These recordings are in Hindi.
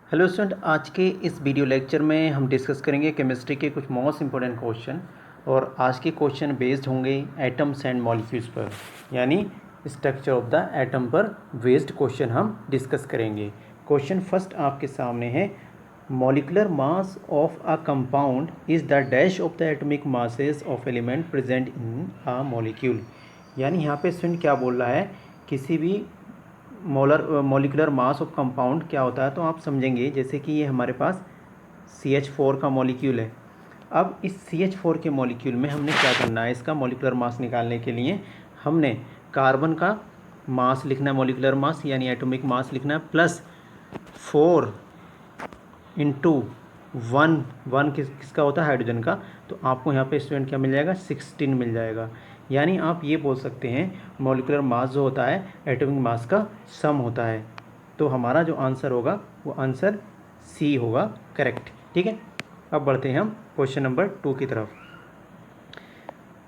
हेलो स्टूडेंट, आज के इस वीडियो लेक्चर में हम डिस्कस करेंगे केमिस्ट्री के कुछ मोस्ट इंपॉर्टेंट क्वेश्चन। और आज के क्वेश्चन बेस्ड होंगे एटम्स एंड मॉलिक्यूल्स पर, यानी स्ट्रक्चर ऑफ द एटम पर बेस्ड क्वेश्चन हम डिस्कस करेंगे। क्वेश्चन फर्स्ट आपके सामने है, molecular mass of a compound is the dash of the atomic masses of element present in a molecule. यानी यहाँ पे स्टूडेंट क्या बोल रहा है, किसी भी मॉलिकुलर मास ऑफ कंपाउंड क्या होता है, तो आप समझेंगे जैसे कि ये हमारे पास CH4 का मॉलिक्यूल है। अब इस CH4 के मॉलिक्यूल में हमने क्या करना है, इसका मॉलिकुलर मास निकालने के लिए हमने कार्बन का मास लिखना है, मॉलिकुलर मास यानी एटॉमिक मास लिखना है, प्लस 4 इंटू वन किसका होता है, हाइड्रोजन का। तो आपको यहाँ पे स्टूडेंट क्या मिल जाएगा, 16 मिल जाएगा। यानी आप ये बोल सकते हैं मॉलिकुलर मास जो होता है एटॉमिक मास का सम होता है। तो हमारा जो आंसर होगा वो आंसर सी होगा, करेक्ट। ठीक है, अब बढ़ते हैं हम क्वेश्चन नंबर 2 की तरफ।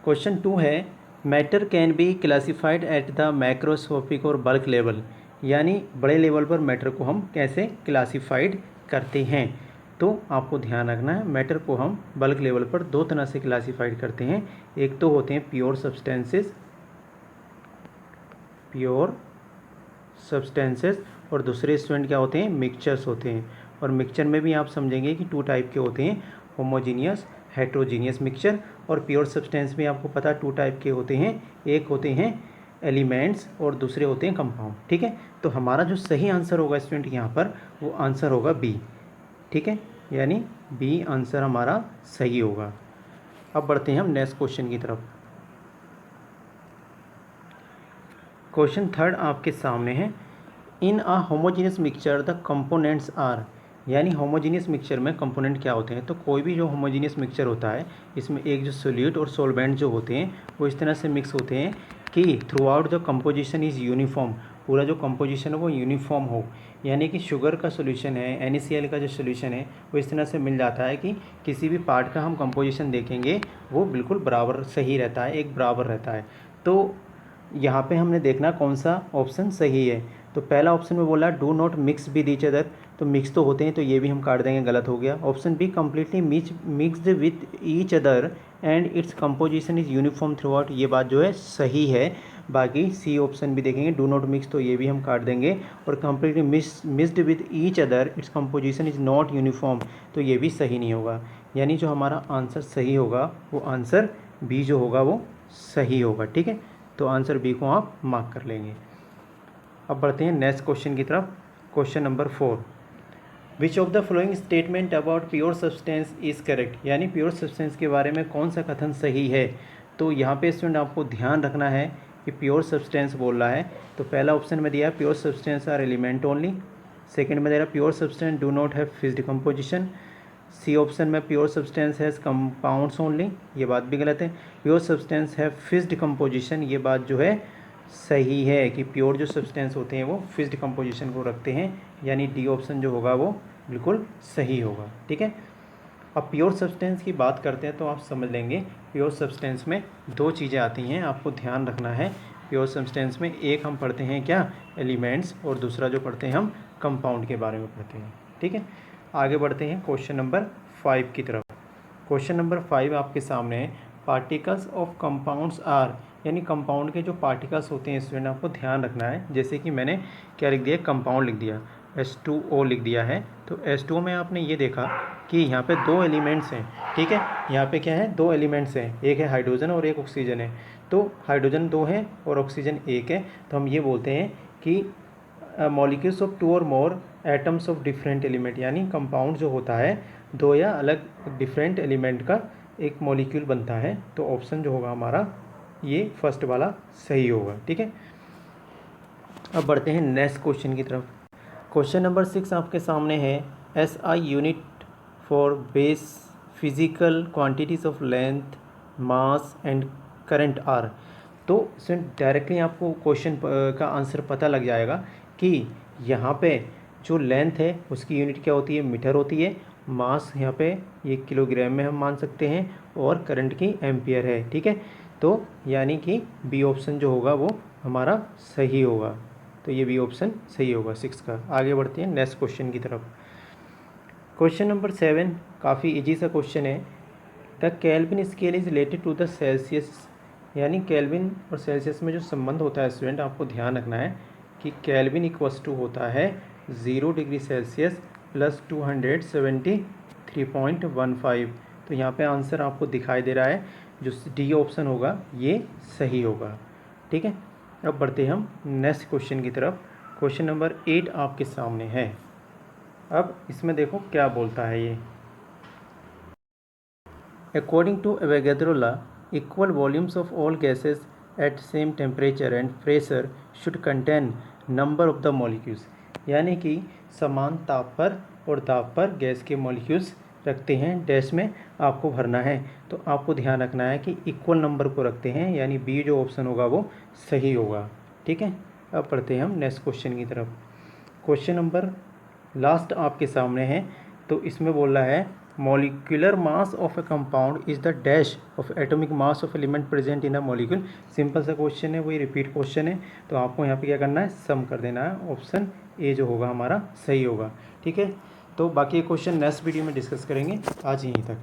क्वेश्चन 2 है, matter can be classified at the macroscopic और बल्क लेवल। यानी बड़े लेवल पर मैटर को हम कैसे क्लासिफाइड करते हैं। तो आपको ध्यान रखना है, मैटर को हम बल्क लेवल पर दो तरह से क्लासिफाइड करते हैं। एक तो होते हैं प्योर सब्सटेंसेस, और दूसरे स्टूडेंट क्या होते हैं, मिक्सचर्स होते हैं। और मिक्सचर में भी आप समझेंगे कि 2 टाइप के होते हैं, होमोजीनियस, हेट्रोजीनियस मिक्सचर। और प्योर सब्सटेंस में आपको पता 2 टाइप के होते हैं, एक होते हैं एलिमेंट्स और दूसरे होते हैं कंपाउंड। ठीक है, तो हमारा जो सही आंसर होगा स्टूडेंट यहाँ पर, वो आंसर होगा बी। ठीक है, यानी बी आंसर हमारा सही होगा। अब बढ़ते हैं हम नेक्स्ट क्वेश्चन की तरफ। क्वेश्चन थर्ड आपके सामने है, in a homogeneous mixture the components are. यानी होमोजीनियस मिक्सचर में कंपोनेंट क्या होते हैं। तो कोई भी जो होमोजीनियस मिक्सचर होता है, इसमें एक जो सोल्यूट और सोलवेंट जो होते हैं वो इस तरह से मिक्स होते हैं कि through out the composition is uniform. पूरा जो कंपोजिशन है वो यूनिफॉर्म हो। यानी कि शुगर का सोल्यूशन है, NaCl का जो सोल्यूशन है वो इस तरह से मिल जाता है कि किसी भी पार्ट का हम कंपोजिशन देखेंगे वो बिल्कुल बराबर सही रहता है, एक बराबर रहता है। तो यहाँ पे हमने देखना कौन सा ऑप्शन सही है। तो पहला ऑप्शन में बोला do not mix with each other, तो मिक्स तो होते हैं, तो ये भी हम काट देंगे, गलत हो गया। Option be completely mixed with each other and its composition is uniform through out, ये बात जो है सही है। बाकी सी ऑप्शन भी देखेंगे, डू नॉट मिक्स, तो ये भी हम काट देंगे। और completely mixed with each other its composition is not uniform, तो ये भी सही नहीं होगा। यानी जो हमारा आंसर सही होगा वो आंसर बी जो होगा वो सही होगा। ठीक है, तो आंसर बी को आप मार्क कर लेंगे। अब बढ़ते हैं नेक्स्ट क्वेश्चन की तरफ। Question number 4, which of the following statement about pure substance is correct. यानी प्योर सब्सटेंस के बारे में कौन सा कथन सही है। तो यहाँ पे स्टूडेंट आपको ध्यान रखना है कि प्योर सब्सटेंस बोल रहा है, तो पहला ऑप्शन में दिया है pure substance are element only. Second में दे रहा है pure substance do not have fixed composition. C option में pure substance has compounds only, ये बात भी गलत है। Pure substance have fixed composition, ये बात जो है सही है कि प्योर जो सब्सटेंस होते हैं वो फिक्स्ड कंपोजिशन को रखते हैं। यानी डी ऑप्शन जो होगा वो बिल्कुल सही होगा। ठीक है, अब प्योर सब्सटेंस की बात करते हैं तो आप समझ लेंगे प्योर सब्सटेंस में 2 चीज़ें आती हैं, आपको ध्यान रखना है। प्योर सब्सटेंस में एक हम पढ़ते हैं क्या, एलिमेंट्स, और दूसरा जो पढ़ते हैं हम कंपाउंड के बारे में पढ़ते हैं। ठीक है, आगे बढ़ते हैं क्वेश्चन नंबर 5 की तरफ। क्वेश्चन नंबर 5 आपके सामने है, पार्टिकल्स ऑफ कंपाउंड्स आर। यानी कंपाउंड के जो पार्टिकल्स होते हैं स्टूडेंट आपको ध्यान रखना है। जैसे कि मैंने क्या लिख दिया, कंपाउंड लिख दिया, H2O लिख दिया है। तो H2O में आपने ये देखा कि यहाँ पे 2 एलिमेंट्स हैं। ठीक है, यहाँ पे क्या है, 2 एलिमेंट्स हैं, एक है हाइड्रोजन और एक ऑक्सीजन है। तो हाइड्रोजन 2 है और ऑक्सीजन 1 है। तो हम ये बोलते हैं कि मॉलिक्यूल्स ऑफ 2 और मोर एटम्स ऑफ डिफरेंट एलिमेंट। यानी कंपाउंड जो होता है 2 या अलग डिफरेंट एलिमेंट का एक मॉलिक्यूल बनता है। तो ऑप्शन जो होगा हमारा ये फर्स्ट वाला सही होगा। ठीक है, अब बढ़ते हैं नेक्स्ट क्वेश्चन की तरफ। क्वेश्चन नंबर 6 आपके सामने है, SI unit for base physical quantities of length, mass and current are. तो इसमें डायरेक्टली आपको क्वेश्चन का आंसर पता लग जाएगा कि यहाँ पे जो लेंथ है उसकी यूनिट क्या होती है, मीटर होती है। मास यहाँ पे ये किलोग्राम में हम मान सकते हैं, और करंट की एम्पियर है। ठीक है, तो यानी कि बी ऑप्शन जो होगा वो हमारा सही होगा। तो ये बी ऑप्शन सही होगा 6 का। आगे बढ़ते हैं नेक्स्ट क्वेश्चन की तरफ। क्वेश्चन नंबर 7 काफ़ी इजी सा क्वेश्चन है। The Kelvin scale is related to the Celsius, यानी केल्विन और सेल्सियस में जो संबंध होता है स्टूडेंट, आपको ध्यान रखना है कि केल्विन इक्वस टू होता है 0 डिग्री सेल्सियस प्लस 273.15। तो यहाँ पे आंसर आपको दिखाई दे रहा है, जो डी ऑप्शन होगा ये सही होगा। ठीक है, अब बढ़ते हैं हम नेक्स्ट क्वेश्चन की तरफ। क्वेश्चन नंबर 8 आपके सामने है। अब इसमें देखो क्या बोलता है ये। According to Avogadro law, equal volumes of all gases at same temperature and pressure should contain number of the molecules, यानी कि समान ताप पर और दाब पर गैस के मॉलिक्यूल्स रखते हैं, डैश में आपको भरना है। तो आपको ध्यान रखना है कि इक्वल नंबर को रखते हैं, यानी बी जो ऑप्शन होगा वो सही होगा। ठीक है, अब पढ़ते हैं हम नेक्स्ट क्वेश्चन की तरफ। क्वेश्चन नंबर लास्ट आपके सामने है। तो इसमें बोल रहा है molecular mass of A compound is the dash of atomic mass of element present in a molecule. Simple सा क्वेश्चन है, वही रिपीट क्वेश्चन है। तो आपको यहाँ पे क्या करना है, सम कर देना है। ऑप्शन ए जो होगा हमारा सही होगा। ठीक है, तो बाकी क्वेश्चन नेक्स्ट वीडियो में डिस्कस करेंगे। आज यहीं तक।